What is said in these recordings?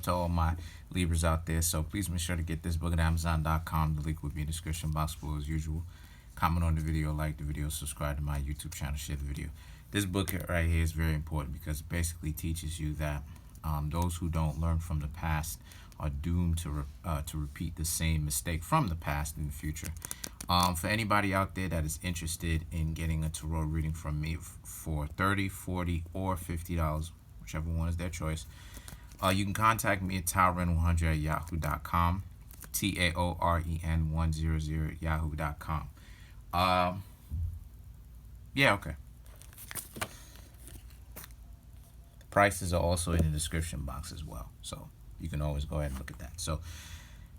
To all my Libras out there. So please make sure to get this book at Amazon.com. The link will be in the description box below as usual. Comment on the video, like the video, subscribe to my YouTube channel, share the video. This book right here is very important because it basically teaches you that those who don't learn from the past are doomed to repeat the same mistake from the past in the future. For anybody out there that is interested in getting a tarot reading from me for $30, $40, or $50, whichever one is their choice, you can contact me at taoren100@yahoo.com, TAOREN100@yahoo.com. Yeah, okay. The prices are also in the description box as well, so you can always go ahead and look at that. So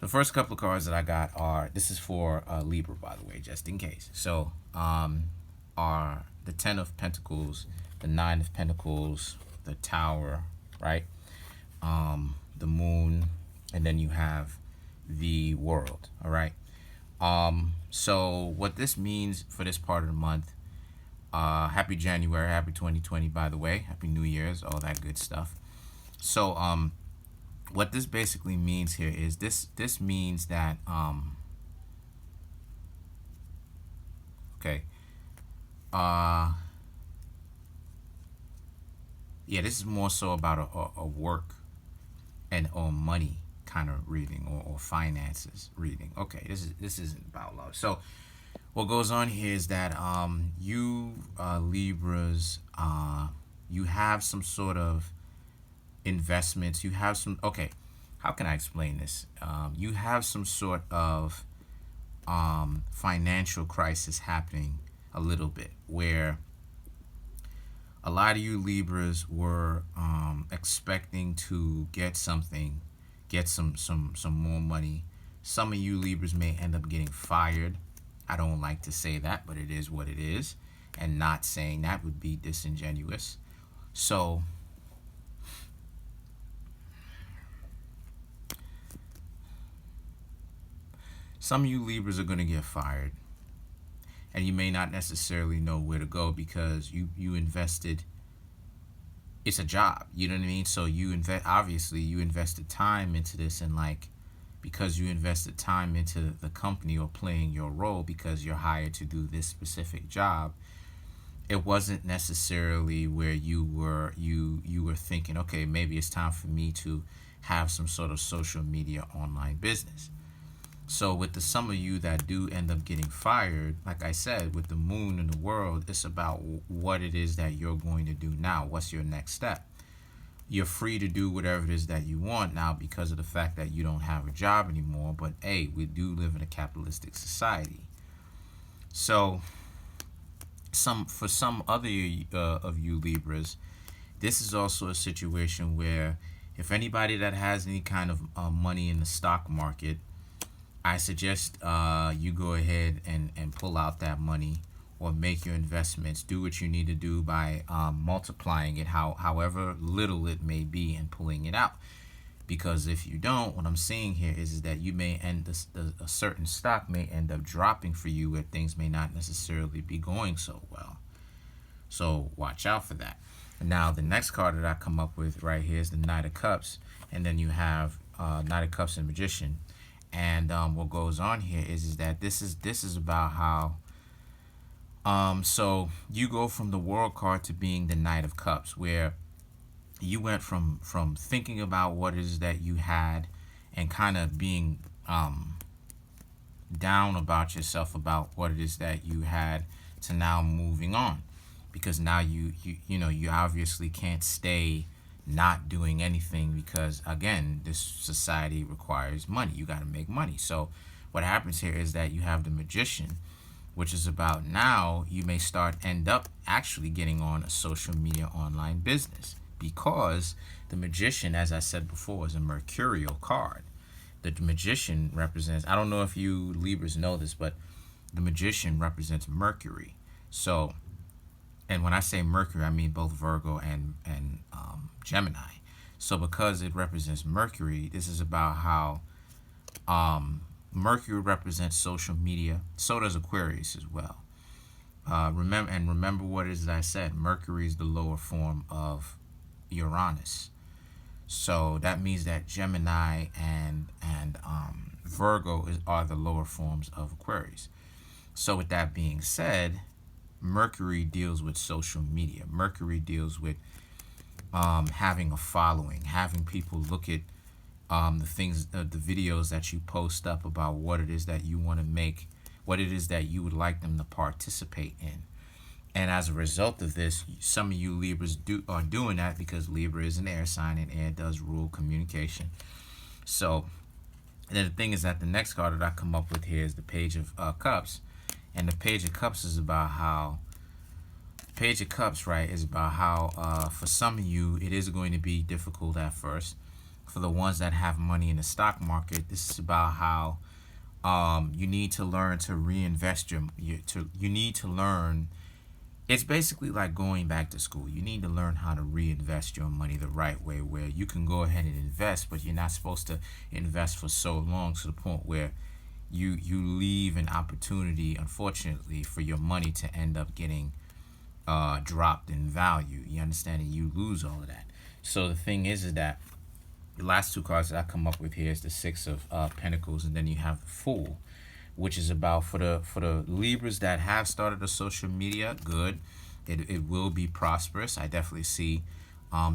the first couple of cards that I got are, this is for Libra, by the way, just in case. So are the Ten of Pentacles, the Nine of Pentacles, the Tower, right? The Moon, and then you have the World. All right. So what this means for this part of the month, happy January, happy 2020, by the way, happy New Year's, all that good stuff. So what this basically means here is this means that okay, yeah, this is more so about a work and or money kind of reading, or finances reading. Okay, this isn't about love. So what goes on here is that you Libras, you have some sort of investments. You have some, okay, how can I explain this? You have some sort of financial crisis happening a little bit, where a lot of you Libras were expecting to get something, get some more money. Some of you Libras may end up getting fired. I don't like to say that, but it is what it is, and not saying that would be disingenuous. So some of you Libras are going to get fired, and you may not necessarily know where to go because you invested. It's a job, you know what I mean? So obviously you invested time into this, and like, because you invested time into the company or playing your role because you're hired to do this specific job, it wasn't necessarily where you were thinking, okay, maybe it's time for me to have some sort of social media online business. So with some of you that do end up getting fired, like I said, with the Moon and the World, it's about what it is that you're going to do now. What's your next step? You're free to do whatever it is that you want now because of the fact that you don't have a job anymore. But hey, we do live in a capitalistic society. So for some other of you Libras, this is also a situation where if anybody that has any kind of money in the stock market, I suggest you go ahead and pull out that money, or make your investments. Do what you need to do by multiplying it, however little it may be, and pulling it out. Because if you don't, what I'm seeing here is that you may end a certain stock may end up dropping for you, where things may not necessarily be going so well. So watch out for that. Now the next card that I come up with right here is the Knight of Cups, and then you have Knight of Cups and Magician. And what goes on here is that this is about how so you go from the World card to being the Knight of Cups, where you went from thinking about what it is that you had and kind of being down about yourself about what it is that you had, to now moving on, because now you obviously can't stay not doing anything, because again, this society requires money. You got to make money. So what happens here is that you have the Magician, which is about now you may end up actually getting on a social media online business, because the Magician, as I said before, is a mercurial card. The Magician represents, I don't know if you Libras know this, but the Magician represents Mercury. So, and when I say Mercury, I mean both Virgo and Gemini. So because it represents Mercury, this is about how Mercury represents social media. So does Aquarius as well. Remember what it is that I said. Mercury is the lower form of Uranus. So that means that Gemini and Virgo are the lower forms of Aquarius. So with that being said, Mercury deals with social media. Mercury deals with having a following, having people look at the things, the videos that you post up about what it is that you want to make, what it is that you would like them to participate in. And as a result of this, some of you Libras are doing that because Libra is an air sign and air does rule communication. So, and then the thing is that the next card that I come up with here is the Page of Cups. And the Page of Cups is about how, Page of Cups, right, is about how for some of you, it is going to be difficult at first. For the ones that have money in the stock market, this is about how you need to learn to reinvest you need to learn. It's basically like going back to school. You need to learn how to reinvest your money the right way, where you can go ahead and invest, but you're not supposed to invest for so long to the point where you leave an opportunity, unfortunately, for your money to end up getting dropped in value. You understand? And you lose all of that. So the thing is that the last two cards that I come up with here is the Six of Pentacles, and then you have the Fool, which is about for the Libras that have started a social media. Good, it will be prosperous. I definitely see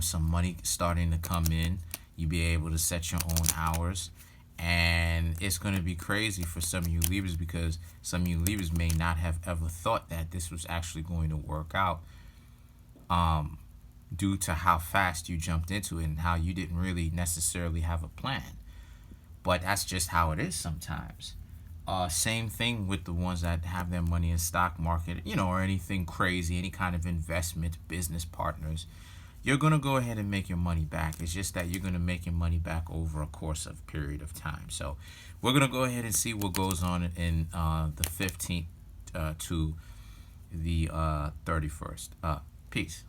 some money starting to come in. You'll be able to set your own hours, and it's going to be crazy for some of you Libras, because some of you Libras may not have ever thought that this was actually going to work out, due to how fast you jumped into it and how you didn't really necessarily have a plan. But that's just how it is sometimes. Same thing with the ones that have their money in stock market, or anything crazy, any kind of investment, business partners. You're going to go ahead and make your money back. It's just that you're going to make your money back over a course of period of time. So we're going to go ahead and see what goes on in the 15th to the 31st. Peace.